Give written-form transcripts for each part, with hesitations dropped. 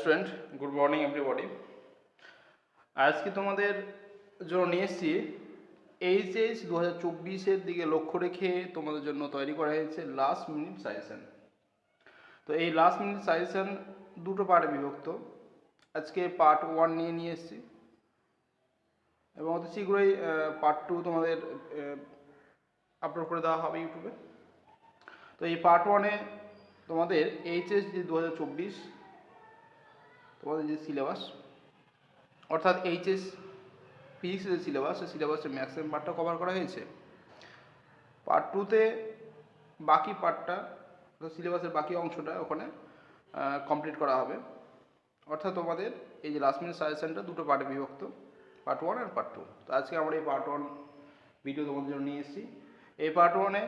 Student, good morning everybody. আজকে তোমাদের জন্য নিয়ে এসেছি এইচএস 2024-এর দিকে লক্ষ্য রেখে তোমাদের জন্য তৈরি করা হয়েছে লাস্ট মিনিট সাজেশন। তো এই লাস্ট মিনিট সাজেশন দুটো পার্টে বিভক্ত। আজকে পার্ট 1 নিয়ে এসেছি এবং অতি শীঘ্রই পার্ট 2 তোমাদের আপলোড করে দেওয়া হবে ইউটিউবে। তো এই পার্ট 1-এ তোমাদের এইচএস যে 2024 তোমাদের যে সিলেবাস, অর্থাৎ এইচএস ফিজিক্স যে সিলেবাস, সেই সিলেবাসের ম্যাক্সিমাম পার্টটা কভার করা হয়েছে। পার্ট 2-তে বাকি পার্টটা, সিলেবাসের বাকি অংশটা ওখানে কমপ্লিট করা হবে। অর্থাৎ তোমাদের এই যে লাস্ট মিনিট সাজেশনটা দুটো পার্টে বিভক্ত, পার্ট 1 আর পার্ট 2। তো আজকে আমরা এই পার্ট 1 ভিডিও তোমাদের জন্য নিয়ে এসেছি। এই পার্ট 1-এ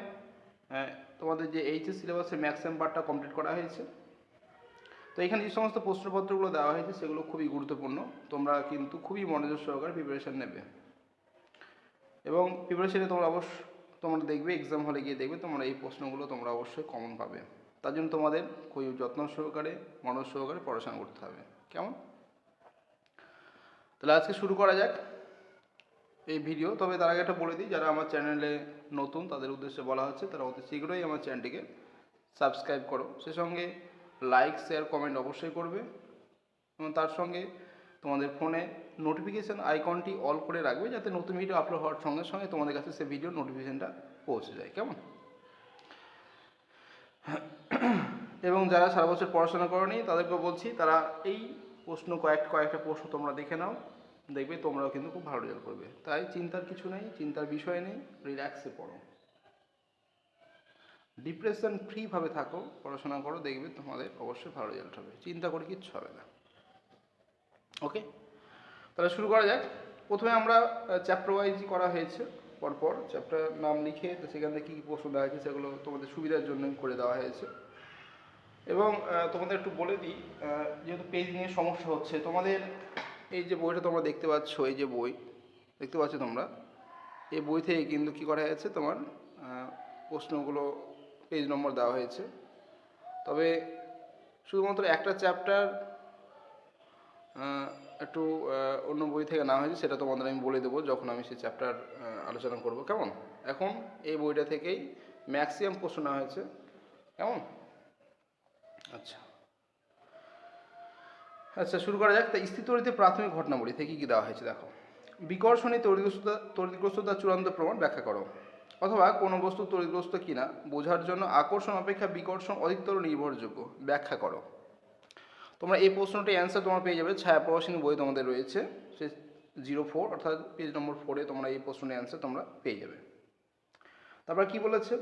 তোমাদের যে এইচএস সিলেবাসের ম্যাক্সিমাম পার্টটা কমপ্লিট করা হয়েছে। তো এখানে যে সমস্ত প্রশ্নপত্রগুলো দেওয়া হয়েছে সেগুলো খুবই গুরুত্বপূর্ণ। তোমরা কিন্তু খুবই মনোযোগ সহকারে প্রিপারেশান নেবে এবং প্রিপারেশানে তোমরা দেখবে, এক্সাম হলে গিয়ে দেখবে তোমরা এই প্রশ্নগুলো তোমরা অবশ্যই কমন পাবে। তার জন্য তোমাদের খুবই যত্ন সহকারে, মনোযোগ সহকারে পড়াশোনা করতে হবে। কেমন? তাহলে আজকে শুরু করা যাক এই ভিডিও। তবে তার আগে একটা বলে দিই, যারা আমার চ্যানেলে নতুন তাদের উদ্দেশ্যে বলা হচ্ছে তারা অতি শীঘ্রই আমার চ্যানেলটিকে সাবস্ক্রাইব করো। সে সঙ্গে লাইক, শেয়ার, কমেন্ট অবশ্যই করবে এবং তার সঙ্গে তোমাদের ফোনে নোটিফিকেশান আইকনটি অল করে রাখবে, যাতে নতুন ভিডিও আপলোড হওয়ার সঙ্গে সঙ্গে তোমাদের কাছে সে ভিডিও নোটিফিকেশানটা পৌঁছে যায়। কেমন? এবং যারা সারা বছর পড়াশোনা করেনি তাদেরকেও বলছি, তারা এই প্রশ্ন কয়েকটা প্রশ্ন তোমরা দেখে নাও, দেখবে তোমরাও কিন্তু খুব ভালো রেজাল্ট করবে। তাই চিন্তার কিছু নেই, চিন্তার বিষয় নেই, রিল্যাক্সে পড়ো, ডিপ্রেশন ফ্রিভাবে থাকো, পড়াশোনা করো, দেখবে তোমাদের অবশ্যই ভালো রেজাল্ট হবে। চিন্তা করে কিচ্ছু হবে না। ওকে, তাহলে শুরু করা যাক। প্রথমে আমরা চ্যাপ্টার ওয়াইজ করা হয়েছে, পরপর চ্যাপ্টার নাম লিখে তো সেখান থেকে কী কী প্রশ্ন দেওয়া হয়েছে সেগুলো তোমাদের সুবিধার জন্য করে দেওয়া হয়েছে। এবং তোমাদের একটু বলে দিই, যেহেতু পেজ নিয়ে সমস্যা হচ্ছে, তোমাদের এই যে বইটা তোমরা দেখতে পাচ্ছ, এই যে বই দেখতে পাচ্ছ তোমরা, এই বই থেকে কিন্তু কী করা হয়েছে, তোমার প্রশ্নগুলো পেজ নম্বর দেওয়া হয়েছে। তবে শুধুমাত্র একটা চ্যাপ্টার একটু অন্য বই থেকে না হয়েছে, সেটা তোমাদের আমি বলে দেবো যখন আমি সেই চ্যাপ্টার আলোচনা করব। কেমন? এখন এই বইটা থেকেই ম্যাক্সিমাম প্রশ্ন নেওয়া হয়েছে। কেমন? আচ্ছা, শুরু করা যাক। তা স্থিতরিতে প্রাথমিক ঘটনাবলী থেকে কী দেওয়া হয়েছে দেখো। বিকর্ষণী তড়িৎগ্রস্ততার চূড়ান্ত প্রমাণ ব্যাখ্যা করো। অথবা কোনো বস্তু তড়িৎগ্রস্ত কিনা বোঝার জন্য আকর্ষণ অপেক্ষা বিকর্ষণ অধিকতর নির্ভরযোগ্য, ব্যাখ্যা করো। তোমরা এই প্রশ্নটির অ্যান্সার তোমরা পেয়ে যাবে ছায়াপ্রকাশনী বই তোমাদের রয়েছে, সে 04 অর্থাৎ পেজ নম্বর 4-এ তোমরা এই প্রশ্নের অ্যান্সার তোমরা পেয়ে যাবে। তারপর কি বলেছে,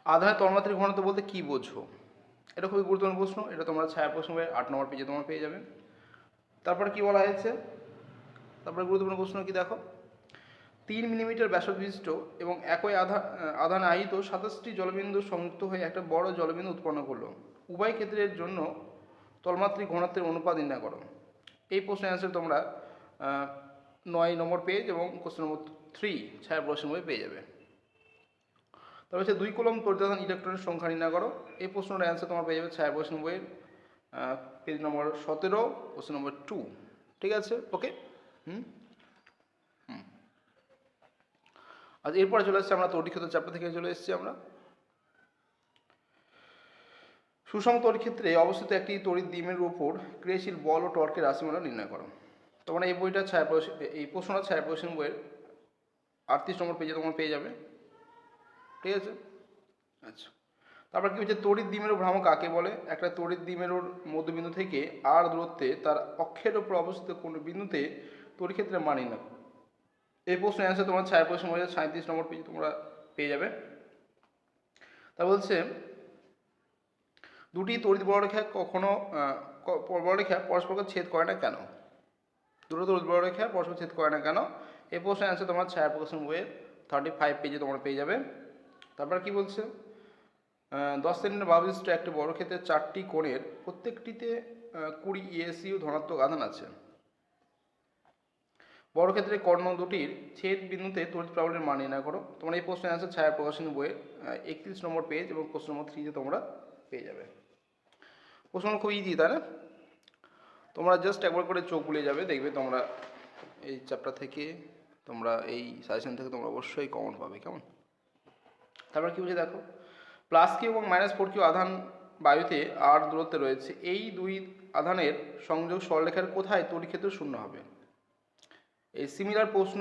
আধানের তন্মাত্রিক ঘনত্ব বলতে কী বোঝো? এটা খুবই গুরুত্বপূর্ণ প্রশ্ন, এটা তোমরা ছায়াপ্রকাশনী বইয়ের 8 নম্বর পেজে তোমরা পেয়ে যাবে। তারপরে কি বলা হয়েছে, তারপরে গুরুত্বপূর্ণ প্রশ্ন কি দেখো, 3 মিলিমিটার ব্যাসবিশিষ্ট এবং একই আধানে আহিত 27টি জলবিন্দু সংযুক্ত হয়ে একটা বড় জলবিন্দু উৎপন্ন করলো। উভয় ক্ষেত্রের জন্য তলমাত্রিক ঘনত্বের অনুপাত নির্ণয় করো। এই প্রশ্নের অ্যান্সার তোমরা 9 নম্বর পেজ এবং কোশ্চেন নম্বর 3 ছায়াপ্রকাশনী বই পেয়ে যাবে। তারপর হচ্ছে 2 কুলম্ব তড়িৎদান ইলেকট্রনের সংখ্যা নির্ণয় করো। এই প্রশ্নের অ্যান্সার তোমরা পেয়ে যাবে ছায়াপ্রকাশনী বইয়ের পেজ নম্বর 17 কোশ্চেন নম্বর 2। ঠিক আছে? ওকে। আজ এরপরে চলে এসেছি আমরা তড়িৎ ক্ষেত্র চ্যাপ্টার থেকে চলে এসেছি আমরা। সুষম তড়িৎ ক্ষেত্রে অবস্থিত একটি তড়িৎ দ্বিমেরুর উপর ক্রিয়াশীল বল ও টর্কের রাশিমালা নির্ণয় করো। তোমরা এই বইটা এই প্রশ্নটা ছায়াপ্রকাশনী বইয়ের 38 নম্বর পেজে তোমরা পেয়ে যাবে। ঠিক আছে? আচ্ছা, তারপর কি হচ্ছে, তড়িৎ দ্বিমেরু ভ্রামক কাকে বলে? একটা তড়িৎ দ্বিমেরুর মধ্যবিন্দু থেকে আর দূরত্বে তার অক্ষের উপর অবস্থিত কোনো বিন্দুতে তড়িৎ ক্ষেত্রের মান নির্ণয় করো। এই প্রশ্নের অ্যান্সার তোমার ছায়াপ্রকাশনী বইয়ের 37 নম্বর পেজে তোমরা পেয়ে যাবে। তা বলছে, দুটি তড়িৎ বলরেখা পরস্পরকে ছেদ করে না কেন? দুটো তড়িৎ বলরেখা পরস্পর ছেদ করে না কেন? এই প্রশ্নের অ্যান্সার তোমার ছায়াপ্রকাশনী বইয়ের 35 পেজে তোমরা পেয়ে যাবে। তারপর কি বলছে, 10 সেন্টিমিটার বাহুবিশিষ্ট একটি বর্গক্ষেত্রের 4টি কোণের প্রত্যেকটিতে 20 ESU ধনাত্মক আধান আছে। বর্গক্ষেত্রের কর্ণ দুটির ছেদ বিন্দুতে তড়িৎ প্রাবল্যের মান নির্ণয় করো। তোমরা এই প্রশ্নের অ্যান্সার ছায়াপ্রকাশনী বইয়ের 31 নম্বর পেজ এবং কোশ্চেন নম্বর 3 তোমারা পেয়ে যাবে। প্রশ্ন খুব ইজি, তাই না? তোমরা জাস্ট একবার করে চোখ বুলিয়ে যাবে, দেখবে তোমরা এই চ্যাপ্টার থেকে, তোমরা এই সাজেশন থেকে তোমরা অবশ্যই কমন পাবে। কেমন? তারপর কি বলছে দেখো, প্লাস কিউ এবং মাইনাস ফোর কিউ আধান বায়ুতে আর দূরত্বে রয়েছে, এই দুই আধানের সংযোগ সরলরেখার কোথায় তড়িৎক্ষেত্র শূন্য হবে? এই সিমিলার প্রশ্ন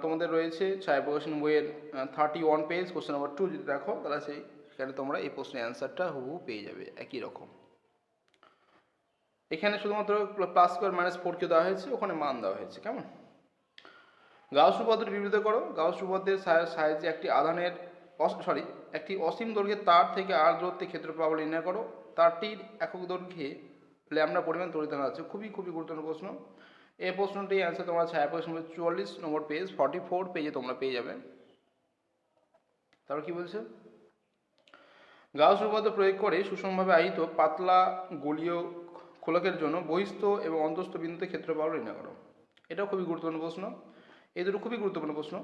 তোমাদের রয়েছে ছায়াপ্রকাশন বইয়ের 31 পেজ কোশ্চেন নাম্বার 2। যদি দেখো তাহলে সেখানে তোমরা এই প্রশ্নের অ্যান্সারটা হুবহু পেয়ে যাবে একই রকম। এখানে শুধুমাত্র plus Q R minus four Q দেওয়া হয়েছে, ওখানে মান দেওয়া হয়েছে। কেমন? গাউস উপপাদ্যটি বিবৃত করো। গাউস উপপাদ্যের সাহায্যে একটি অসীম দৈর্ঘ্যের তার থেকে আর দূরত্বে ক্ষেত্রফল নির্ণয় করো। তারটির একক দৈর্ঘ্যে ল্যামডা পরিমাণ তড়িৎ আছে। খুবই গুরুত্বপূর্ণ প্রশ্ন। এই প্রশ্নটি অ্যান্সার তোমরা ছায়াপ্রকাশন 44 নম্বর পেজ 44 পেজে তোমরা পেয়ে যাবে। তারপর কি বলছে, গাউস উপপাদ্য প্রয়োগ করে সুষমভাবে আহিত পাতলা গোলীয় খোলকের জন্য বহিস্থ এবং অন্তস্থ বিন্দুতে ক্ষেত্রফল নির্ণয় করো। এটাও খুবই গুরুত্বপূর্ণ প্রশ্ন। এই দুটো খুবই গুরুত্বপূর্ণ প্রশ্ন।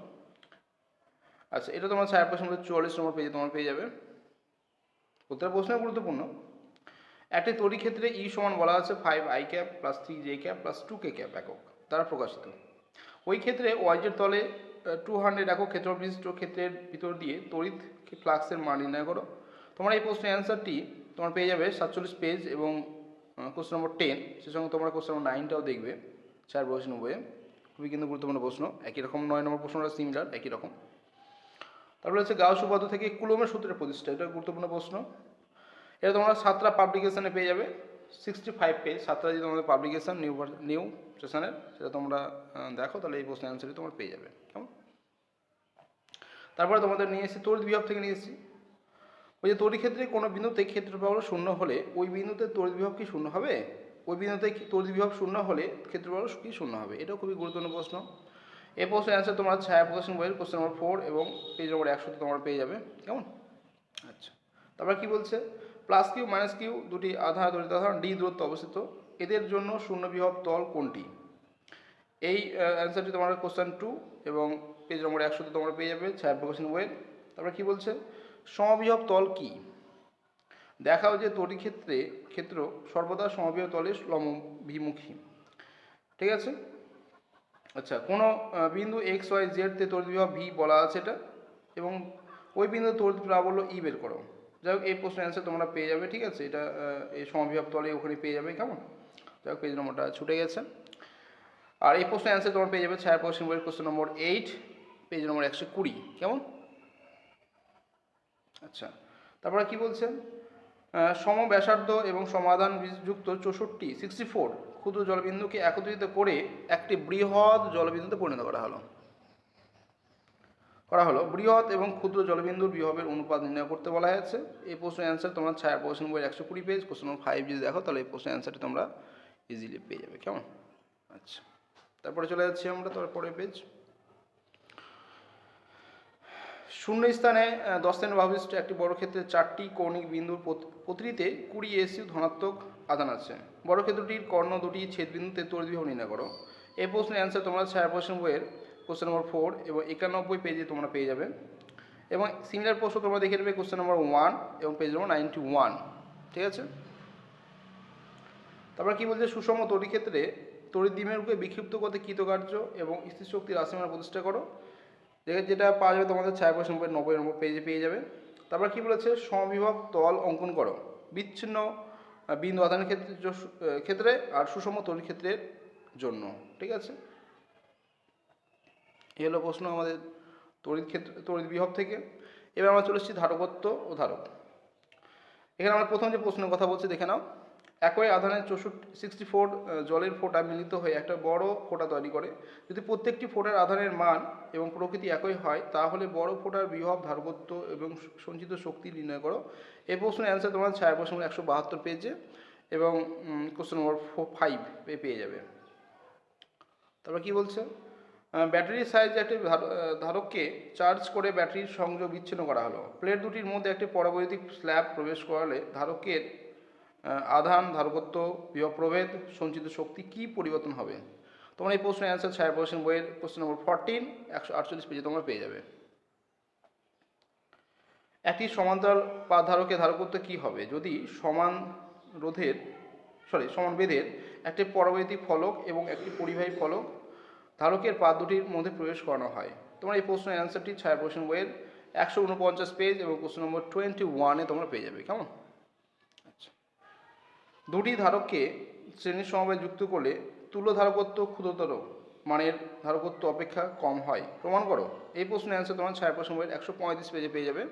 আচ্ছা, এটা তোমার ছায়াপ্রকাশন 44 নম্বর পেজে তোমরা পেয়ে যাবে। প্রত্যেকটা প্রশ্ন গুরুত্বপূর্ণ। একটি তড়িৎ ক্ষেত্রে ই সমান বলা আছে 5i cap plus 3j cap plus 2k cap একক দ্বারা প্রকাশিত। ওই ক্ষেত্রে ওয়াইজের তলে 200 একক ক্ষেত্রফল বিশিষ্ট ক্ষেত্রের ভিতর দিয়ে তড়িৎ ফ্লাক্সের মান নির্ণয় করো। তোমরা এই প্রশ্নের অ্যান্সারটি তোমরা পেয়ে যাবে 47 পেজ এবং কোশ্চেন নম্বর 10। সে সঙ্গে তোমরা কোশ্চেন নম্বর 9টাও দেখবে ছায়াপ্রকাশন বইয়ে। খুবই কিন্তু গুরুত্বপূর্ণ প্রশ্ন, একই রকম 9 নম্বর প্রশ্নটা সিমিলার, একই রকম। তারপরে হচ্ছে গাউস উপপাদ্য থেকে কুলম্বের সূত্রের প্রতিষ্ঠা, এটা গুরুত্বপূর্ণ প্রশ্ন। এটা তোমরা সাতরা পাবলিকেশনে পেয়ে যাবে 65 পেজ। সাতরা যদি তোমাদের পাবলিকেশন নিউ সেশনের, সেটা তোমরা দেখো তাহলে এই প্রশ্নের অ্যান্সারটি তোমরা পেয়ে যাবে। কেমন? তারপরে তোমাদের নিয়ে এসেছি তড়িৎ বিভব থেকে নিয়ে এসেছি। ওই যে তড়িৎ ক্ষেত্রে কোনো বিন্দুতে ক্ষেত্রফল শূন্য হলে ওই বিন্দুতে তড়িৎ বিভব কি শূন্য হবে? ওই বিন্দুতে তড়িৎ বিভব শূন্য হলে ক্ষেত্রফল কি শূন্য হবে? এটাও খুবই গুরুত্বপূর্ণ প্রশ্ন। এই প্রশ্নের অ্যান্সার তোমরা ছায়াপ্রকাশন বইয়ের কোশ্চেন নম্বর 4 এবং পেজ নম্বর 100 তোমরা পেয়ে যাবে। কেমন? আচ্ছা, তারপর কি বলছে, প্লাস কিউ মাইনাস কিউ দুটি আধান তড়িৎ আধান ডি দূরত্ব অবস্থিত, এদের জন্য শূন্য বিভব তল কোনটি? এই অ্যান্সারটি তোমার কোশ্চেন 2 এবং পেজ নম্বর 100 তোমরা পেয়ে যাবে ছায়াপ্রকাশন বইয়ের। তারপর কি বলছে, সমবিভব তল কি? দেখাও যে তড়িৎ ক্ষেত্র সর্বদা সমবিভব তলের লম্বাভিমুখী। ঠিক আছে? আচ্ছা, কোনো বিন্দু এক্স ওয়াই জেড তে তড়িৎ বিভব ভি বলা আছে এটা, এবং ওই বিন্দু তড়িৎ প্রাবল্য ই বের করো। যাই হোক, এই প্রশ্নের অ্যান্সার তোমরা পেয়ে যাবে। ঠিক আছে, এটা এই সমবিভব তলে ওখানে পেয়ে যাবে। কেমন? যাই হোক, পেজ নম্বরটা ছুটে গেছে। আর এই প্রশ্নের অ্যান্সার তোমরা পেয়ে যাবে ছায়াপ্রকাশন বইয়ের কোশ্চেন নম্বর 8 পেজ নম্বর 120। কেমন? আচ্ছা, তারপরে কি বলছেন, সম ব্যাসার্ধ এবং সমাধান যুক্ত 64 ক্ষুদ্র জলবিন্দুকে একত্রিত করে একটি বৃহৎ জলবিন্দুতে পরিণত করা হলো। বৃহৎ এবং ক্ষুদ্র জলবিন্দুর বিভবের অনুপাত নির্ণয় করতে বলা হয়েছে। এই প্রশ্নের অ্যান্সার তোমরা ছায়াপ্রকাশন বইয়ের 120 পেজ কোশ্চেন নম্বর 5 যদি দেখো তাহলে এই প্রশ্নের অ্যান্সারটি তোমরা ইজিলি পেয়ে যাবে। কেমন? আচ্ছা, তারপরে চলে যাচ্ছি আমরা তারপরে পেজ। শূন্য স্থানে 10 সেন্ট বাহুবিশিষ্ট একটি বড় ক্ষেত্রে 4টি কৌণিক বিন্দুর প্রতিটিতে 20 এসইউ ধনাত্মক আধান আছে। বড় ক্ষেত্রটির কর্ণ দুটি ছেদবিন্দুতে তড়িৎ বিভব নির্ণয় করো। এই প্রশ্নের অ্যান্সার তোমরা ছায়াপ্রকাশন বইয়ের কোশ্চেন নম্বর 4 এবং 91 পেজে তোমরা পেয়ে যাবে। এবং সিমিলার প্রশ্ন তোমরা দেখে নেবে কোশ্চেন নম্বর 1 এবং পেজ নম্বর 91। ঠিক আছে? তারপর কি বলছে, সুষম তড়িৎ ক্ষেত্রে তড়িৎ দ্বিমেরুকে বিক্ষিপ্ত করতে কৃতকার্য এবং স্থির শক্তির রাশিমালা প্রতিষ্ঠা করো। যেটা পাওয়া যাবে তোমাদের ছায়াপ্রকাশন বইয়ের 90 নম্বর পেজে পেয়ে যাবে। তারপর কি বলেছে, সমবিভব তল অঙ্কন করো বিচ্ছিন্ন বিন্দু আধানের ক্ষেত্রে আর সুষম তড়িৎ ক্ষেত্রের জন্য। ঠিক আছে, এই হলো প্রশ্ন আমাদের তড়িৎ বিভব থেকে। এবার আমরা চলে এসেছি ধারকত্ব ও ধারক। এখানে আমরা প্রথম যে প্রশ্নের কথা বলছি দেখে নাও। একই আধানের 64 জলের ফোঁটা মিলিত হয়ে একটা বড় ফোঁটা তৈরি করে। যদি প্রত্যেকটি ফোঁটার আধানের মান এবং প্রকৃতি একই হয় তাহলে বড় ফোঁটার বিভব, ধারকত্ব এবং সঞ্চিত শক্তি নির্ণয় করো। এই প্রশ্নের অ্যান্সার তোমার ছায়াপ্রকাশন 172 পেজে এবং কোশ্চেন নম্বর 5 পেয়ে যাবে। তারপর কি বলছে, ব্যাটারির সাহায্যে একটি ধারককে চার্জ করে ব্যাটারির সংযোগ বিচ্ছিন্ন করা হলো। প্লেট দুটির মধ্যে একটি পরাবৈদ্যুতিক স্ল্যাব প্রবেশ করালে ধারকের আধান, ধারকত্ব, বিভব প্রভেদ, সঞ্চিত শক্তি কি পরিবর্তন হবে? তোমরা এই প্রশ্নের অ্যান্সার ছায়াপ্রকাশন বইয়ের কোশ্চেন নম্বর 14 148 পেজে তোমরা পেয়ে যাবে। একটি সমান্তরাল পাত ধারকের ধারকত্ব কি হবে যদি সমান বেধের একটি পরবর্তী ফলক এবং একটি পরিবাহী ফলক ধারকের পা দুটির মধ্যে প্রবেশ করানো হয়। তোমার এই প্রশ্নের অ্যান্সারটি ছায়া প্রশ্ন বইয়ের 149 পেজ এবং কোশ্চেন নম্বর 21-এ তোমরা পেয়ে যাবে। কেমন? আচ্ছা, দুটি ধারককে শ্রেণীর সমবায়ে যুক্ত করলে তুল্য ধারকত্ব ক্ষুদ্রতর মানের ধারকত্ব অপেক্ষা কম হয়, প্রমাণ করো। এই প্রশ্নের অ্যান্সার তোমার ছায়া প্রশ্ন বইয়ের 135 পেজে পেয়ে যাবে।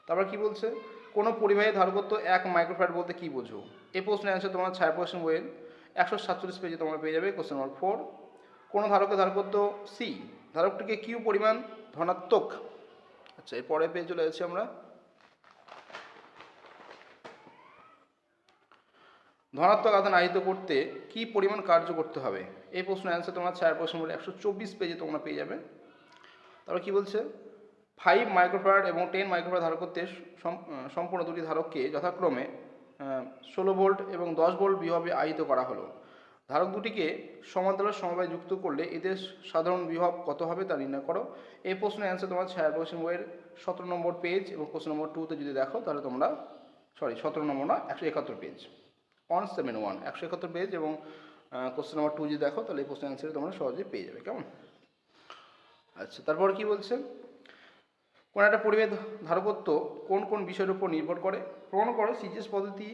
তারপর কি বলছে, কোনো পরিবাহী ধারকত্ব 1 মাইক্রোফ্যারাড বলতে কি বোঝো? এই প্রশ্নের অ্যান্সার তোমার ছায়া প্রশ্ন বইয়ের 147 পেজে তোমরা পেয়ে যাবে। কোশ্চেন নম্বর 4, কোনো ধারকের ধারকত্ব সি, ধারকটিকে কিউ পরিমাণ ধনাত্মক। আচ্ছা, এরপরে পেয়ে চলে যাচ্ছি আমরা। ধনাত্মক আধান আহিত করতে কি পরিমাণ কার্য করতে হবে? এই প্রশ্নের অ্যান্সার তোমার ছায়া প্রশ্ন বইয়ের 124 পেজে তোমরা পেয়ে যাবে। তারপর কি বলছে, 5 মাইক্রোফ্যারাড এবং 10 মাইক্রোফ্যারাড ধারকত্বের সম্পূর্ণ দুটি ধারককে যথাক্রমে 16 ভোল্ট এবং 10 ভোল্ট বিভবে আহিত করা হলো। ধারক দুটিকে সমান্তরাল সমবায়ে যুক্ত করলে এদের সাধারণ বিভব কত হবে তা নির্ণয় করো। এই প্রশ্নের অ্যান্সার তোমার ছায়া প্রশ্ন বইয়ের 17 নম্বর পেজ এবং কোশ্চেন নম্বর 2-তে যদি দেখো তাহলে তোমরা 17 নম্বর না 171 পেজ 171 171 পেজ এবং কোশ্চেন নম্বর 2 যদি দেখো তাহলে এই প্রশ্নের অ্যান্সার তোমরা সহজেই পেয়ে যাবে। কেমন? আচ্ছা, তারপর কি বলছে, কোন একটা পরিবাহী ধারকত্ব কোন কোন বিষয়ের উপর নির্ভর করে? প্রমাণ করো। সিজিএস পদ্ধতি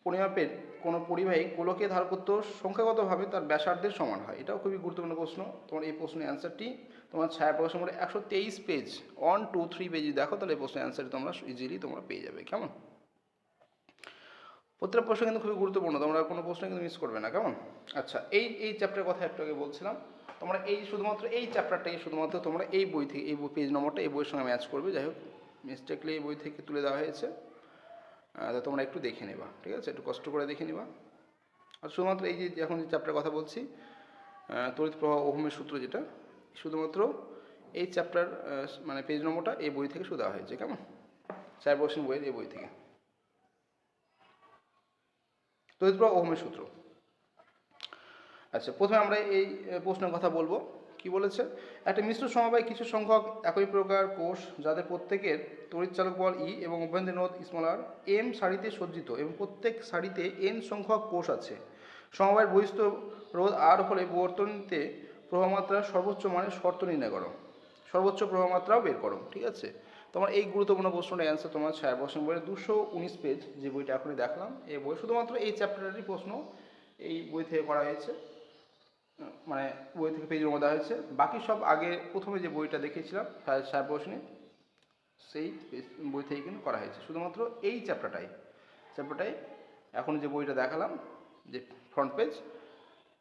পরিমাপের কোনো পরিবাহী গোলকের ধারকত্ব সংখ্যাগতভাবে তার ব্যাসার্ধের সমান হয়। এটাও খুবই গুরুত্বপূর্ণ প্রশ্ন। তোমার এই প্রশ্নের অ্যান্সারটি তোমার ছায়া প্রশ্ন নম্বর 123 পেজ 1, 2, 3 পেজ দেখো তাহলে এই প্রশ্নের অ্যান্সারটি তোমরা ইজিলি তোমরা পেয়ে যাবে। কেমন? প্রত্যেকটা প্রশ্ন কিন্তু খুবই গুরুত্বপূর্ণ, তোমরা কোনো প্রশ্ন কিন্তু মিস করবে না। কেমন? আচ্ছা, এই চ্যাপ্টারের কথা একটু আগে বলছিলাম, তোমরা শুধুমাত্র এই চ্যাপ্টারটাই শুধুমাত্র তোমরা এই বই থেকে এই পেজ নম্বরটা এই বইয়ের সঙ্গে ম্যাচ করবে। যাই হোক, মিস্টেকলি এই বই থেকে তুলে দেওয়া হয়েছে, তা তোমরা একটু দেখে নেবা। ঠিক আছে, একটু কষ্ট করে দেখে নিবা। আর শুধুমাত্র এই যে এখন যে চ্যাপ্টারের কথা বলছি, তড়িৎ প্রবাহ ওহমের সূত্র, যেটা শুধুমাত্র এই চ্যাপ্টার মানে পেজ নম্বরটা এই বই থেকে শুধু দেওয়া হয়েছে। কেমন? 4 বইয়ের এই বই থেকে তড়িৎ প্রবাহ ওহমের সূত্র। আচ্ছা, প্রথমে আমরা এই প্রশ্নের কথা বলবো। কি বলেছে, একটা মিশ্র সমবায়ে কিছু সংখ্যক একই প্রকার কোষ যাদের প্রত্যেকের তড়িৎচালক বল ই এবং অভ্যন্তরীণ রোধ স্মলার এম সারিতে সজ্জিত এবং প্রত্যেক সারিতে এন সংখ্যক কোষ আছে। সমবায়ের বহিস্থ রোধ আর হলে বর্তনীতে প্রবাহমাত্রার সর্বোচ্চ মানের শর্ত নির্ণয় করো, সর্বোচ্চ প্রবাহমাত্রাও বের করো। ঠিক আছে, তোমার এই গুরুত্বপূর্ণ প্রশ্নটার অ্যান্সার তোমার ছায়া প্রশ্ন বইয়ের 219 পেজ, যে বইটা এখনই দেখলাম, এই বই শুধুমাত্র এই চ্যাপ্টারেরই প্রশ্ন এই বই থেকে করা হয়েছে, মানে বই থেকে পেজ নম্বর দেওয়া হয়েছে। বাকি সব আগে প্রথমে যে বইটা দেখিয়েছিলাম ছায়া প্রশ্নে, সেই বই থেকে কিন্তু করা হয়েছে। শুধুমাত্র এই চ্যাপ্টারটাই এখন যে বইটা দেখালাম, যে ফ্রন্ট পেজ,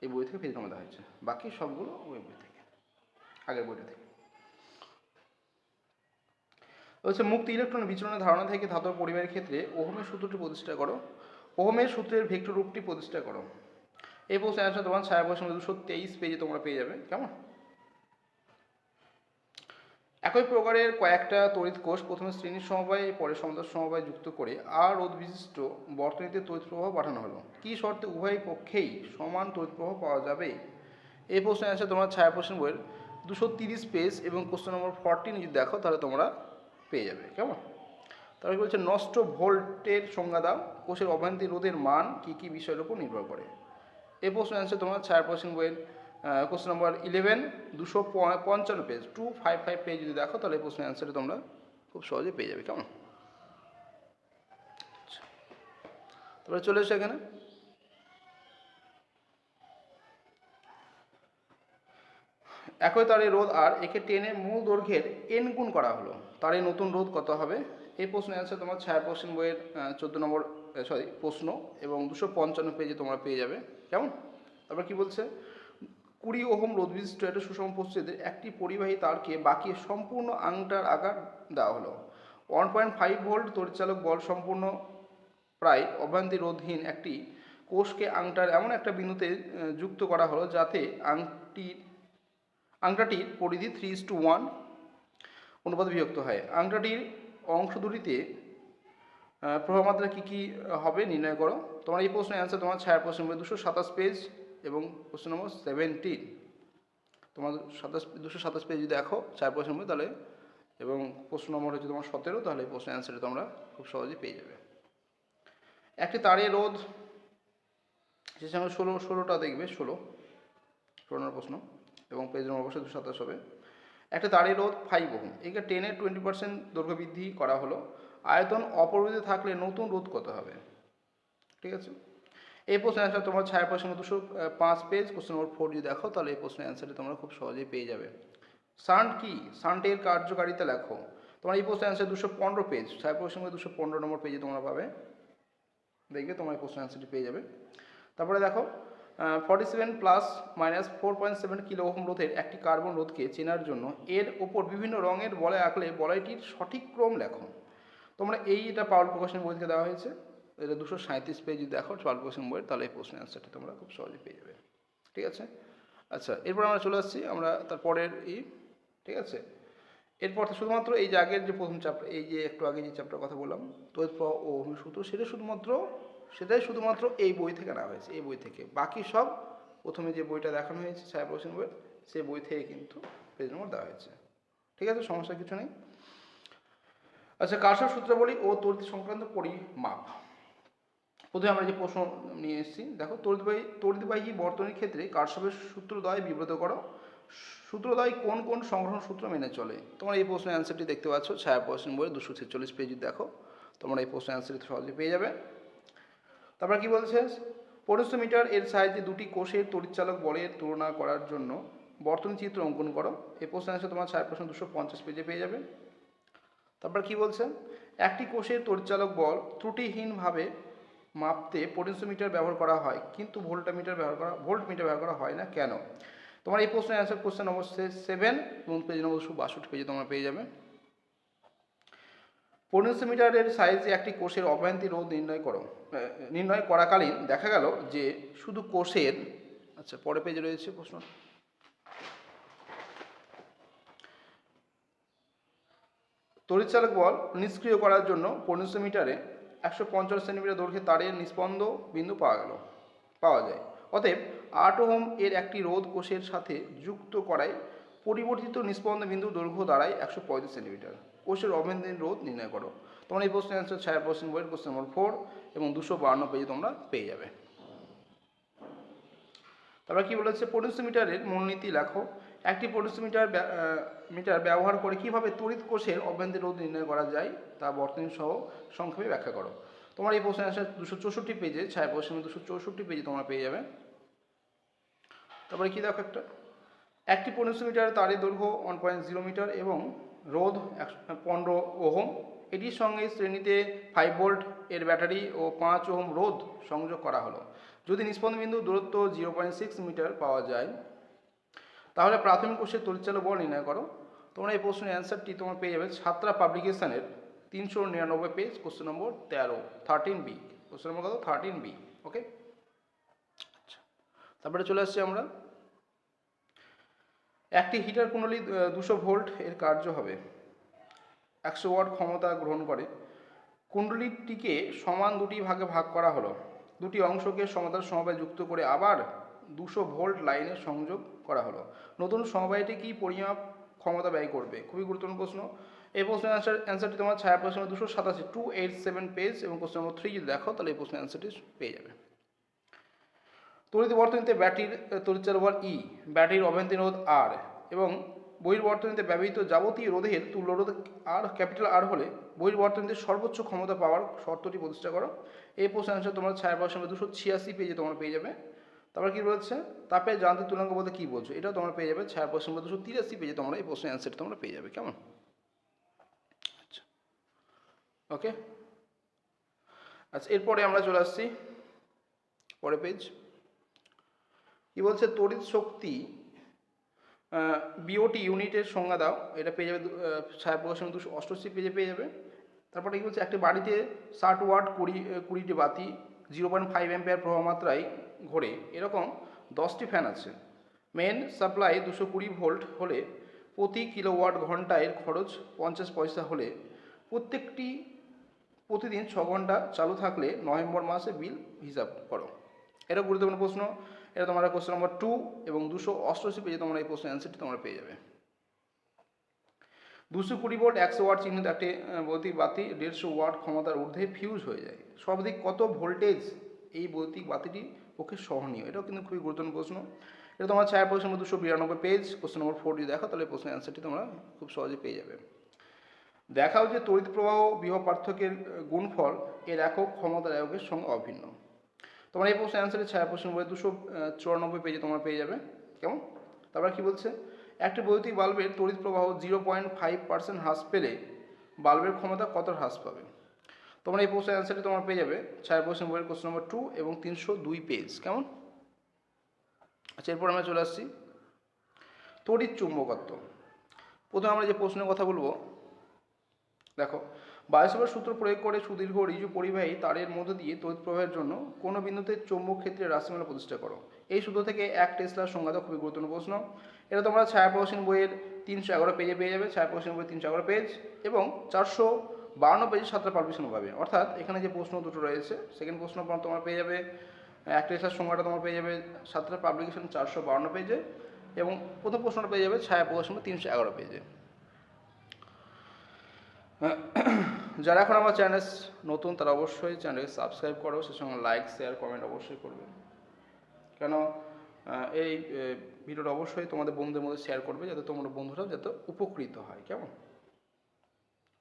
এই বই থেকে পেজ নম্বর দেওয়া হয়েছে। বাকি সবগুলো ওই বই থেকে, আগের বইটা থেকে। হচ্ছে মুক্ত ইলেকট্রন বিচরণের ধারণা থেকে ধাতব পরিবাহের ক্ষেত্রে ওহমের সূত্রটি প্রতিষ্ঠা করো। ওহমের সূত্রের ভেক্টর রূপটি প্রতিষ্ঠা করো। এই প্রশ্নের অ্যান্সার তোমার ছায়া প্রশ্ন 223 পেজে তোমরা পেয়ে যাবে। কেমন? একই প্রকারের কয়েকটা তড়িৎ কোষ প্রথমে শ্রেণীর সমবায়ে পরে সমান্তরাল সমবায়ে যুক্ত করে আর রোধ বিশিষ্ট বর্তনীতে তড়িৎ প্রবাহ পাঠানো হলো। কি শর্তে উভয় পক্ষেই সমান তড়িৎ প্রবাহ পাওয়া যাবে? এই প্রশ্নের অ্যান্সার তোমার ছায়া প্রশ্ন বইয়ের 230 পেজ এবং কোশ্চেন নম্বর 14 যদি দেখো তাহলে তোমরা পেয়ে যাবে। কেমন? তারপরে বলছে নষ্ট ভোল্টের সংজ্ঞা দাও, কোষের অভ্যন্তরীণ রোধের মান কি কি বিষয়ের উপর নির্ভর করে? এই প্রশ্নের অ্যান্সার তোমার ছায়া প্রশ্ন বইয়ের কোশ্চেন নম্বর 11 255 পেজ 255 পেজ যদি দেখো তাহলে এই প্রশ্নের অ্যান্সারটা তোমরা খুব সহজে পেয়ে যাবে। কেমন? তারপরে চলে এসো এখানে, একই তারের রোধ আর একে টেনে মূল দৈর্ঘ্যের এন গুণ করা হলো, তারের নতুন রোধ কত হবে? এই প্রশ্নের অ্যান্সার তোমার ছায়া প্রশ্ন বইয়ের 14 নম্বর প্রশ্ন এবং 255 পেজে তোমরা পেয়ে যাবে। কেমন? তারপর কি বলছে, 20 ওহম রোধ বিশিষ্ট একটা সুষম প্রস্থিতির একটি পরিবাহী তারকে বাঁকিয়ে সম্পূর্ণ আংটার আকার দেওয়া হলো। 1.5 ভোল্ট তড়িৎচালক বল সম্পূর্ণ প্রায় অভ্যন্তরীণ রোধহীন একটি কোষকে আংটার এমন একটা বিন্দুতে যুক্ত করা হলো যাতে আংটাটির পরিধি 3:1 অনুপাতে বিভক্ত হয়। আংটাটির অংশ দুটিতে প্রবাহমাত্রা কী কী হবে নির্ণয় করো। তোমার এই প্রশ্নের অ্যান্সার তোমার ছায়া প্রশ্ন 227 পেজ এবং কোশ্চেন নম্বর 17 তোমার 227 পেজ যদি দেখো ছায়া প্রশ্ন তাহলে, এবং প্রশ্ন নম্বর হচ্ছে তোমার 17, তাহলে এই প্রশ্নের অ্যান্সারটা তোমরা খুব সহজেই পেয়ে যাবে। একটি তারের রোধ সেই সঙ্গে 16টা দেখবে, 16 নম্বর প্রশ্ন, এবং পেজ নম্বর অবশ্যই 227 হবে। একটা তারের রোধ 5 ওহম, একে 10-এর 20% দৈর্ঘ্য বৃদ্ধি করা হলো, আয়তন অপরিবর্তিত থাকলে নতুন রোধ কত হবে? ঠিক আছে, এই প্রশ্নের অ্যান্সার তোমার ছায়া প্রশ্ন 205 পেজ, কোশ্চেন নম্বর 4 যদি দেখো তাহলে এই প্রশ্নের অ্যান্সারটি তোমরা খুব সহজেই পেয়ে যাবে। শান্ট কি? শান্টের কার্যকারিতা লেখো। তোমার এই প্রশ্নের অ্যান্সার 215 পেজ, ছায়া প্রশ্ন 215 নম্বর পেজে তোমরা পাবে, দেখবে তোমার এই প্রশ্নের অ্যান্সারটি পেয়ে যাবে। তারপরে দেখো 47 প্লাস মাইনাস 4.7 কিলো ওহম রোধের একটি কার্বন রোধকে চেনার জন্য এর ওপর বিভিন্ন রঙের বলয় আঁকলে বলয়টির সঠিক ক্রম লেখো। তোমরা এটা পাওয়ার প্রকাশন বই থেকে দেওয়া হয়েছে, এটা 237 পেজ যদি দেখো পাওয়ার প্রকাশন বইয়ের, তাহলে এই প্রশ্নের অ্যান্সারটি তোমরা খুব সহজে পেয়ে যাবে। ঠিক আছে, আচ্ছা এরপর আমরা চলে আসছি আমরা তারপরের ঠিক আছে, এরপর শুধুমাত্র এই যে আগের যে প্রথম চ্যাপ্টার, এই যে একটু আগে যে চ্যাপ্টার কথা বললাম তড়িৎ প্রবাহ ও ওহমের সূত্র, সেটাই শুধুমাত্র এই বই থেকে নেওয়া হয়েছে, এই বই থেকে। বাকি সব প্রথমে যে বইটা দেখানো হয়েছে ছায়া প্রশ্ন বইয়ের, সেই বই থেকে কিন্তু পেজ নম্বর দেওয়া হয়েছে। ঠিক আছে, সমস্যা কিছু নেই। আচ্ছা, কার্শফ সূত্রাবলী ও তড়িৎ সংক্রান্ত পরিমাপ। প্রথমে আমরা যে প্রশ্ন নিয়ে এসেছি, দেখো তড়িৎবাহী বর্তনীর ক্ষেত্রে কার্শফের সূত্রদ্বয় বিব্রত করো। সূত্রদ্বয় কোন কোন সংগ্রহণ সূত্র মেনে চলে? তোমরা এই প্রশ্নের অ্যান্সারটি দেখতে পাচ্ছ ছায়া প্রশ্ন বইয়ের 246 পেজ দেখো, তোমরা এই প্রশ্নের অ্যান্সারটি সহজে পেয়ে যাবে। তারপর কি বলছে, পোটেনশিওমিটার এর সাহায্যে দুটি কোষের তড়িৎচালক বলের তুলনা করার জন্য বর্তনী চিত্র অঙ্কন করো। এই প্রশ্নের অ্যান্সার তোমার ছায়া প্রশ্ন 250 পেজে পেয়ে যাবে। তারপর কি বলছে, একটি কোষের তড়িৎচালক বল ত্রুটিহীনভাবে মাপতে পোটেনশিওমিটার ব্যবহার করা হয়, কিন্তু ভোল্টমিটার ব্যবহার করা হয় না কেন? তোমার এই প্রশ্নের অ্যান্সার কোশ্চেন নম্বর 7 এবং পেজ নম্বর 62 পেজে তোমরা পেয়ে যাবে। পোটেনশিওমিটারের সাহায্যে একটি কোষের অভ্যন্তরীণ রোধ নির্ণয় করাকালীন দেখা গেল যে শুধু কোষের, আচ্ছা পরের পেজে রয়েছে প্রশ্ন, তড়িৎচালক বল নিষ্ক্রিয় করার জন্য পোটেনশিওমিটারে 150 সেন্টিমিটার দৈর্ঘ্যের তারের নিস্পন্দ বিন্দু পাওয়া যায়। অতএব 8 ওহম এর একটি রোধ কোষের সাথে যুক্ত করায় পরিবর্তিত নিস্পন্দ বিন্দু দৈর্ঘ্য দাঁড়ায় 135 সেন্টিমিটার। কোষের অভ্যন্তরীণ রোধ নির্ণয় করো। তোমরা এই প্রশ্নের অ্যান্সার ছায়া প্রশ্ন বইয়ের কোশ্চেন নম্বর 4 এবং 252 পেজে তোমরা পেয়ে যাবে। তারপর কি বলেছে, পোটেনশিওমিটারের মূলনীতি লেখো। একটি পোটেনশিওমিটার ব্যবহার করে কিভাবে তড়িৎ কোষের অভ্যন্তরীণ রোধ নির্ণয় করা যায় তা বর্তনী সহ সংক্ষেপে ব্যাখ্যা করো। তোমার এই প্রশ্নের অ্যান্সার 264 পেজে, ছায়া প্রশ্ন 264 পেজে তোমরা পেয়ে যাবে। তারপরে কি দেখো, একটি পোটেনশিওমিটার তারের দৈর্ঘ্য 1.0 মিটার এবং রোধ 15 ওহম, এটির সঙ্গে শ্রেণীতে 5 ভোল্ট এর ব্যাটারি ও 5 ওহম রোধ সংযোগ করা হলো। যদি নিস্পন্দ বিন্দু দূরত্ব 0.6 মিটার পাওয়া যায় তাহলে প্রাথমিক কোষের তড়িৎচালক বল নির্ণয় করো। তোমরা এই প্রশ্নের অ্যান্সারটি তোমরা পেয়ে যাবে ছাত্রা পাবলিকেশনের 399 page, question number 13B, question number কত? 13B। ওকে, আচ্ছা তারপরে চলে আসছি আমরা, একটি হিটার কুণ্ডলী 200 ভোল্ট এর কার্য হবে 100 ওয়াট ক্ষমতা গ্রহণ করে। কুণ্ডলীটিকে সমান দুটি ভাগে ভাগ করা হলো, দুটি অংশকে সমান্তরাল সমবায়ে যুক্ত করে আবার 200 ভোল্ট লাইনের সংযোগ করা হলো। নতুন সমবায়টি কি পরিমাপ ক্ষমতা ব্যয় করবে? খুবই গুরুত্বপূর্ণ প্রশ্ন। এই প্রশ্নের অ্যান্সারটি তোমার ছায়া প্রশ্ন 287 পেজ এবং কোশ্চেন নম্বর 3 যদি দেখো তাহলে এই প্রশ্নের অ্যান্সারটি পেয়ে যাবে। তড়িৎ বর্তনীতে ব্যাটারির তড়িৎচালক বল ই, ব্যাটারির অভ্যন্তরীণ রোধ আর এবং বহির্বর্তনীতে ব্যবহৃত যাবতীয় রোধের তুল্য রোধ আর ক্যাপিটাল আর হলে বহির্বর্তনীতে সর্বোচ্চ ক্ষমতা পাওয়ার শর্তটি প্রতিষ্ঠা করো। এই প্রশ্নের অ্যান্সার তোমার ছায়া প্রশ্ন 286 পেজে তোমরা পেয়ে যাবে। তারপর কি বলছে, তাপের যান্ত্রিক তুলনাঙ্ক বলতে কী বলছো, এটাও তোমরা পেয়ে যাবে ছায়া প্রশ্ন 283 পেজে তোমরা এই প্রশ্নের অ্যান্সারটি তোমরা পেয়ে যাবে। কেমন? আচ্ছা ওকে, আচ্ছা এরপরে আমরা চলে আসছি পরের পেজ। কি বলছে, তড়িৎ শক্তি বিওটি ইউনিটের সংজ্ঞা দাও। এটা পেয়ে যাবে ছায়া প্রকাশন 288 পেজে পেয়ে যাবে। তারপরে কি বলছে, একটি বাড়িতে 60 ওয়াট 20টি বাতি 0.5 অ্যাম্পিয়ার প্রবাহ মাত্রায় ঘোরে এরকম 10টি ফ্যান আছে। মেন সাপ্লাই 220 ভোল্ট হলে প্রতি কিলোওয়াট ঘন্টায় খরচ 50 পয়সা হলে প্রতিদিন 6 ঘন্টা চালু থাকলে নভেম্বর মাসে বিল হিসাব করো। এটা গুরুত্বপূর্ণ প্রশ্ন। এটা তোমরা কোশ্চেন নম্বর 2 এবং 288 পেজে তোমরা এই প্রশ্নের অ্যান্সারটি তোমরা পেয়ে যাবে। 220 ভোল্ট 100 ওয়াট চিহ্নিত একটি বৈদ্যুতিক বাতি 150 ওয়াট ক্ষমতার ঊর্ধ্বে ফিউজ হয়ে যায়। সর্বাধিক কত ভোল্টেজ এই বৈদ্যুতিক বাতিটি পক্ষে সহনীয়? এটাও কিন্তু খুবই গুরুত্বপূর্ণ প্রশ্ন। এটা তোমার ছায়া প্রশ্ন নম্বর 292 পেজ, কোশ্চেন নম্বর 4 যদি দেখো তাহলে প্রশ্নের অ্যান্সারটি তোমরা খুব সহজে পেয়ে যাবে। দেখাও যে তড়িৎ প্রবাহ বিভব পার্থক্যের গুণফল এর একক ক্ষমতার এককের সঙ্গে অভিন্ন। তোমার এই প্রশ্নের অ্যান্সারে ছায়া প্রশ্ন নম্বর 294 পেজে তোমরা পেয়ে যাবে। কেমন? তারপর কি বলছে, একটি বৈদ্যুতিক বাল্বের তড়িৎ প্রবাহ 0.5% হ্রাস পেলে বাল্বের ক্ষমতা কত হ্রাস পাবে? তোমরা এই প্রশ্নের অ্যান্সারটি তোমরা পেয়ে যাবে ছায়া প্রশ্ন বইয়ের কোশ্চেন নম্বর 2 এবং 302 পেজ। কেমন? আচ্ছা, এরপর আমরা চলে আসছি তড়িৎ চুম্বকত্ব। প্রথমে আমরা যে প্রশ্নের কথা বলবো, দেখো, বায়োসাভার্ট সূত্র প্রয়োগ করে সুদীর্ঘ ঋজু পরিবাহী তারের মধ্য দিয়ে তড়িৎ প্রবাহের জন্য কোনো বিন্দুতে চৌম্বক ক্ষেত্রে রাশিমালা প্রতিষ্ঠা করো। এই সূত্র থেকে 1 টেসলার সংজ্ঞা দাও, খুবই গুরুত্বপূর্ণ প্রশ্ন। এটা তোমরা ছায়া প্রকাশন বইয়ের 311 পেজে পেয়ে যাবে, ছায়া প্রকাশন বইয়ের 311 পেজ, এবং 452 পেজে 7টা পাবলিকেশন পাবে। অর্থাৎ এখানে যে প্রশ্ন দুটো রয়েছে, সেকেন্ড প্রশ্ন তোমরা পেয়ে যাবে 1 টেসলার সংজ্ঞাটা তোমরা পেয়ে যাবে 7টা পাবলিকেশন 452 পেজে, এবং প্রথম প্রশ্নটা পেয়ে যাবে ছায়া প্রকাশন 311 পেজে। যারা এখন আমার চ্যানেল নতুন তারা অবশ্যই চ্যানেলকে সাবস্ক্রাইব করো, সে সঙ্গে লাইক শেয়ার কমেন্ট অবশ্যই করবে, কেন এই ভিডিওটা অবশ্যই তোমাদের বন্ধুদের মধ্যে শেয়ার করবে, যাতে তোমার বন্ধুরাও যাতে উপকৃত হয়। কেমন?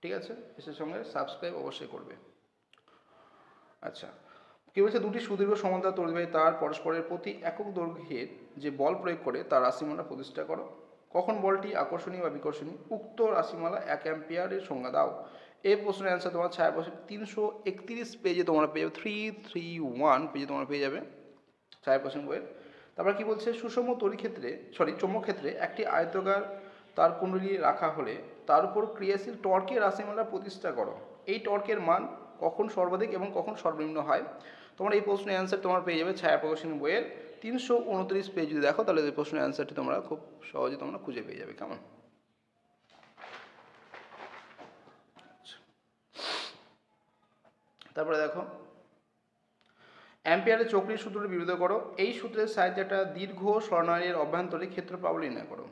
ঠিক আছে, সে সঙ্গে সাবস্ক্রাইব অবশ্যই করবে। আচ্ছা, কি বলছে, দুটি সুদীর্ঘ সমান্তরাল তড়িৎবাহী তার পরস্পরের প্রতি একক দৈর্ঘ্যের যে বল প্রয়োগ করে তার রাশিমালা প্রতিষ্ঠা করো। কখন বলটি আকর্ষণীয় বা বিকর্ষণীয়? উক্ত রাশিমালা 1 অ্যাম্পিয়ারের সংজ্ঞা দাও। এই প্রশ্নের অ্যান্সার তোমার ছায়া প্রশ্ন 331 পেজে তোমরা পেয়ে যাবে, 331 পেজে তোমরা পেয়ে যাবে ছায়া প্রশ্ন বইয়ের। তারপর কি বলছে, সুষম চৌম্বক ক্ষেত্রে একটি আয়তাকার তার কুণ্ডলী রাখা হলে তার উপর ক্রিয়াশীল টর্কের রাশিমালা প্রতিষ্ঠা করো। এই টর্কের মান কখন সর্বাধিক এবং কখন সর্বনিম্ন হয়? তোমরা এই প্রশ্নের অ্যান্সার তোমরা পেয়ে যাবে ছায়া প্রকাশনী বইয়ের 329 পেজ যদি দেখো, তাহলে এই প্রশ্নের অ্যান্সারটি তোমরা খুব সহজে তোমরা খুঁজে পেয়ে যাবে। কেমন? তারপরে দেখো, অ্যাম্পিয়ারের চক্রীয় সূত্রটি বিরোধিতা করো। এই সূত্রের সাহায্যে একটা দীর্ঘ সরণালীর অভ্যন্তরে ক্ষেত্রফল নির্ণয় করো।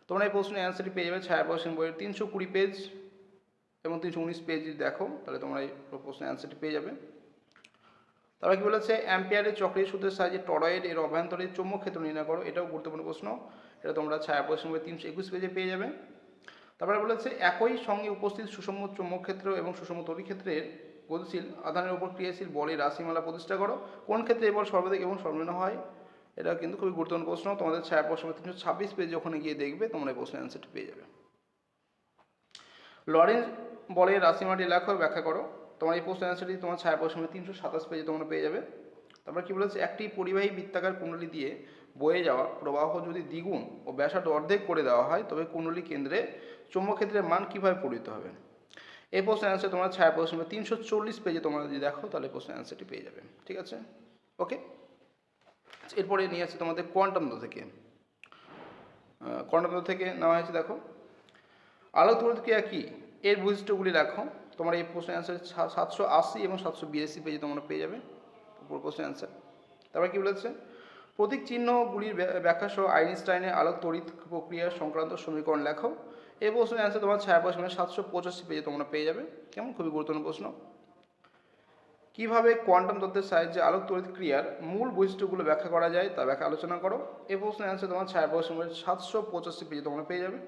তোমরা এই প্রশ্নের অ্যান্সারটি পেয়ে যাবে ছায়া প্রকাশনী বইয়ের 320 পেজ এবং 319 পেজ যদি দেখো, তাহলে তোমরা এই প্রশ্নের অ্যান্সারটি পেয়ে যাবে। তারপরে কি বলেছে, অ্যাম্পিয়ারের চক্রীয় সূত্রের সাহায্যে টরয়েড এর অভ্যন্তরে চৌম্বক ক্ষেত্র নির্ণয় করো। এটাও গুরুত্বপূর্ণ প্রশ্ন, এটা তোমরা ছায়া প্রকাশনী বইয়ের 321 পেজে পেয়ে যাবে। তারপরে বলেছে, একই সঙ্গে উপস্থিত সুষম চৌম্বক ক্ষেত্র এবং সুষম তড়িৎ ক্ষেত্রের গতিশীল আধানের উপর ক্রিয়াশীল বলের রাশিমালা প্রতিষ্ঠা করো। কোন ক্ষেত্রে এই বল সর্বাধিক এবং সর্বনিম্ন হয়? এটা কিন্তু খুবই গুরুত্বপূর্ণ প্রশ্ন, তোমাদের ছায়া প্রশ্ন 326 পেজ ওখানে গিয়ে দেখবে, তোমরা এই প্রশ্নের অ্যান্সারটি পেয়ে যাবে। লরেন্জ বলের রাশিমালাটি লেখো, ব্যাখ্যা করো। তোমার এই প্রশ্নের অ্যান্সারটি তোমার ছায়া প্রশ্ন 327 পেজে তোমরা পেয়ে যাবে। তারপর কি বলেছে, একটি পরিবাহী বৃত্তাকার কুণ্ডলী দিয়ে বয়ে যাওয়া প্রবাহ যদি দ্বিগুণ ও ব্যাসার্ধ অর্ধেক করে দেওয়া হয়, তবে কুণ্ডলী কেন্দ্রে চৌম্বক ক্ষেত্রের মান কীভাবে পরিবর্তিত হবে? এই প্রশ্নের অ্যান্সার তোমরা ছায়া প্রশ্ন 340 পেজে তোমরা যদি দেখো, তাহলে প্রশ্নের অ্যান্সারটি পেয়ে যাবে। ঠিক আছে, ওকে। এরপরে নিয়ে আসছে তোমাদের কোয়ান্টাম তত্ত্ব থেকে। কোয়ান্টাম তত্ত্ব থেকে নেওয়া হয়েছে, দেখো, আলোক তড়িৎ ক্রিয়া কী, এর বৈশিষ্ট্যগুলি লেখো। তোমার এই প্রশ্নের অ্যান্সার 780 এবং 782 পেজে তোমরা পেয়ে যাবে পুরো প্রশ্নের অ্যান্সার। তারপর কি বলেছে, প্রতীক চিহ্নগুলির ব্যাখ্যা সহ আইনস্টাইনের আলোক তড়িৎ প্রক্রিয়া সংক্রান্ত সমীকরণ লেখো। এই প্রশ্নের অ্যান্সার তোমার ছায়া প্রশ্ন 785 পেজে তোমরা পেয়ে যাবে। কেমন? খুবই গুরুত্বপূর্ণ প্রশ্ন। কিভাবে কোয়ান্টাম তত্ত্বের সাহায্যে আলোক তড়িৎ ক্রিয়ার মূল বৈশিষ্ট্যগুলো ব্যাখ্যা করা যায় তা ব্যাখ্যা আলোচনা করো। এই প্রশ্নের অ্যান্সার তোমার ছায়া প্রশ্ন 785 পেজে তোমরা পেয়ে যাবে।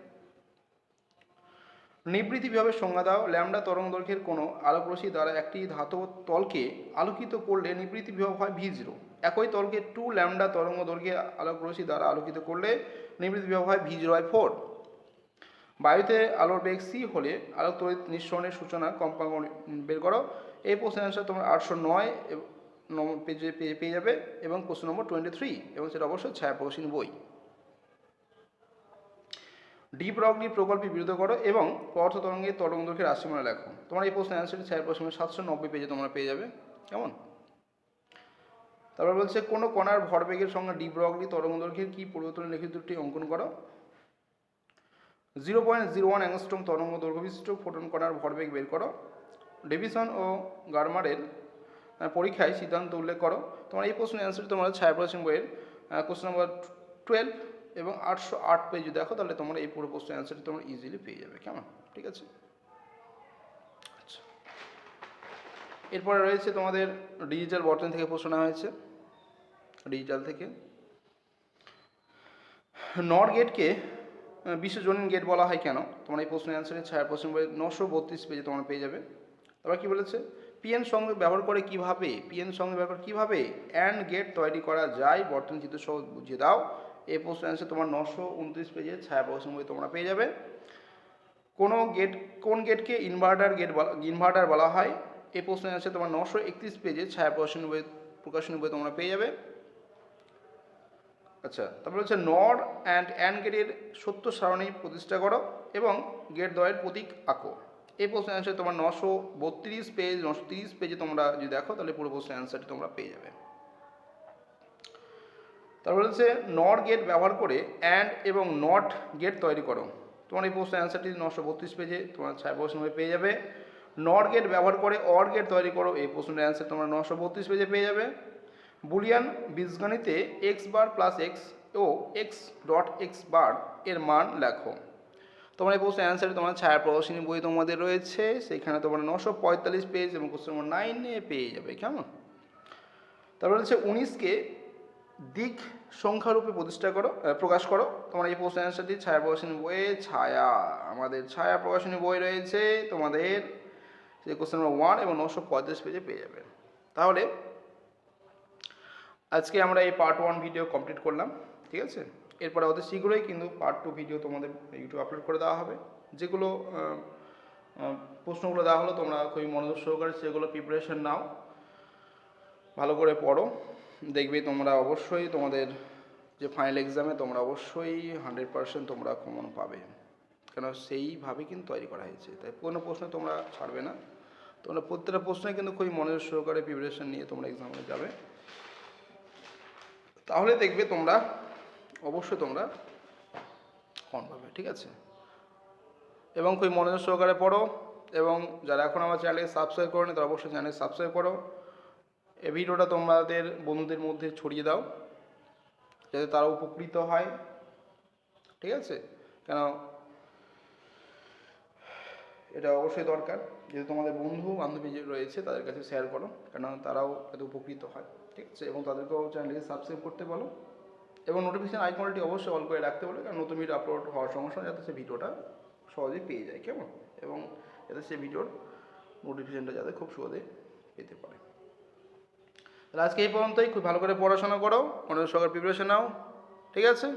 নিবৃত্তি বিভবের সংজ্ঞা দাও। ল্যামডা তরঙ্গ দৈর্ঘ্যের কোনো আলোক রশ্মি দ্বারা একটি ধাতব তলকে আলোকিত করলে নিবৃত্তি বিভব হয় V0। একই তলকে 2 ল্যামডা তরঙ্গ দৈর্ঘ্যের আলোক রশ্মি দ্বারা আলোকিত করলে নিবৃত্তি বিভব হয় V0/4। বায়ুতে আলোর বেগ c হলে আলোক তড়িৎ নিঃসরণের সূচনা কম্পাঙ্ক বের করো। এই প্রশ্নের অ্যান্সার তোমরা 809 পেজে পেয়ে যাবে এবং প্রশ্ন নম্বর 23, এবং সেটা অবশ্যই ছায়া প্রকাশনী বই। ডি ব্রগলি প্রকল্পের বিরোধিতা করো এবং পদার্থ তরঙ্গের তরঙ্গ দৈর্ঘ্যের রাশিমালা লেখো। তোমার এই প্রশ্নের অ্যান্সারটি ছায়া প্রশ্ন 790 পেজে তোমরা পেয়ে যাবে। কেমন? তারপর বলছে, কোনো কণার ভরবেগের সঙ্গে ডি ব্রগলি তরঙ্গ দৈর্ঘ্যের কি পরিবর্তন লেখিতটি অঙ্কন করো। 0.01 অ্যাংস্ট্রম তরঙ্গ দৈর্ঘ্য বিশিষ্ট ফোটন কণার ভরবেগ বের করো। ডেভিসন ও গারমারের পরীক্ষায় সিদ্ধান্ত উল্লেখ করো। তোমার এই প্রশ্নের অ্যান্সারটি তোমরা ছায়া প্রশ্ন বইয়ের কোশ্চেন নম্বর 12 এবং 808 পেজ দেখো, তাহলে তোমরা এই পুরো প্রশ্নের অ্যান্সারটি তোমরা ইজিলি পেয়ে যাবে। কেমন? ঠিক আছে, আচ্ছা। এরপরে রয়েছে তোমাদের ডিজিটাল বর্তনী থেকে প্রশ্ন নেওয়া হয়েছে। ডিজিটাল থেকে। নর গেটকে বিশ্বজনীন গেট বলা হয় কেন? তোমরা এই প্রশ্নের অ্যান্সারে ছায়া প্রশ্ন বই 932 পেজে তোমরা পেয়ে যাবে। তারপর কি বলেছে, পিএন সংযোগ ব্যবহার করে কিভাবে অ্যান্ড গেট তৈরি করা যায় বর্তমান চিত্র সহ বুঝিয়ে দাও। এই প্রশ্নের অ্যান্সার তোমার 929 পেজে ছায়া প্রশ্ন বই তোমরা পেয়ে যাবে। কোন গেটকে ইনভার্টার বলা হয়? এই প্রশ্নের অ্যান্সার তোমার 931 পেজে ছায়া প্রকাশনী বই তোমরা পেয়ে যাবে। আচ্ছা, তারপর হচ্ছে নর অ্যান্ড গেটের সত্য সারণী প্রতিষ্ঠা করো এবং গেট দ্বয়ের প্রতীক আঁকো। এই প্রশ্নের অ্যান্সার তোমার 930 পেজে তোমরা যদি দেখো তাহলে পুরো প্রশ্নের অ্যান্সারটি তোমরা পেয়ে যাবে। তারপর হচ্ছে নর গেট ব্যবহার করে অ্যান্ড এবং নট গেট তৈরি করো। তোমার এই প্রশ্নের অ্যান্সারটি 932 পেজে তোমার ছায়া প্রশ্ন পেয়ে যাবে। নট গেট ব্যবহার করে অর গেট তৈরি করো। এই প্রশ্নের অ্যান্সার তোমরা 932 পেজে পেয়ে যাবে। Boolean বীজগণিতে x bar plus x ও এক্স ডট এক্স বার এর মান লেখো। তোমার এই প্রশ্নের অ্যান্সারে তোমার ছায়া প্রকাশনী বই তোমাদের রয়েছে, সেখানে তোমার 945 পেজ এবং কোশ্চেন নম্বর 9 পেয়ে যাবে। কেমন? তারপর হচ্ছে 19কে দিক সংখ্যারূপে প্রকাশ করো। তোমার এই প্রশ্নের অ্যান্সারটি ছায়া প্রকাশনী বইয়ে আমাদের ছায়া প্রকাশনী বই রয়েছে তোমাদের, সেই কোশ্চেন নম্বর 1 এবং 935 পেজে পেয়ে যাবে। তাহলে আজকে আমরা এই পার্ট 1 ভিডিও কমপ্লিট করলাম, ঠিক আছে? এরপরে অতি শীঘ্রই কিন্তু পার্ট 2 ভিডিও তোমাদের ইউটিউব আপলোড করে দেওয়া হবে। যেগুলো প্রশ্নগুলো দেওয়া হলো তোমরা খুবই মনোযোগ সহকারে সেগুলো প্রিপারেশন নাও, ভালো করে পড়ো। দেখবে তোমরা অবশ্যই তোমাদের যে ফাইনাল এক্সামে তোমরা অবশ্যই 100% তোমরা কমন পাবে, কেন সেইভাবে কিন্তু তৈরি করা হয়েছে। তাই কোনো প্রশ্ন তোমরা ছাড়বে না, তোমরা প্রত্যেকটা প্রশ্নে কিন্তু খুবই মনোযোগ সহকারে প্রিপারেশন নিয়ে তোমরা এক্সামে যাবে, তাহলে দেখবে তোমরা অবশ্যই তোমরা কমন পাবে, ঠিক আছে? এবং খুবই মনোযোগ সহকারে পড়ো, এবং যারা এখন আমার চ্যানেলকে সাবস্ক্রাইব করো নি তারা অবশ্যই চ্যানেল সাবস্ক্রাইব করো। এই ভিডিওটা তোমাদের বন্ধুদের মধ্যে ছড়িয়ে দাও যাতে তারা উপকৃত হয়, ঠিক আছে? কেন এটা অবশ্যই দরকার, যেহেতু তোমাদের বন্ধু বান্ধবী যে রয়েছে তাদের কাছে শেয়ার করো, কেন তারাও এতে উপকৃত হয়, ঠিক আছে? এবং তাদেরকেও চ্যানেলকে সাবস্ক্রাইব করতে বলো এবং নোটিফিকেশান আইকনটি অবশ্যই অল করে রাখতে বলো, কারণ নতুন ভিডিও আপলোড হওয়ার সঙ্গে সঙ্গে যাতে সে ভিডিওটা সহজেই পেয়ে যায়, কেমন? এবং যাতে সে ভিডিওর নোটিফিকেশানটা যাতে খুব সহজে পেতে পারে। তাহলে আজকে এই পর্যন্তই। খুব ভালো করে পড়াশোনা করো, মনোযোগ সহকারে প্রিপারেশন নাও, ঠিক আছে?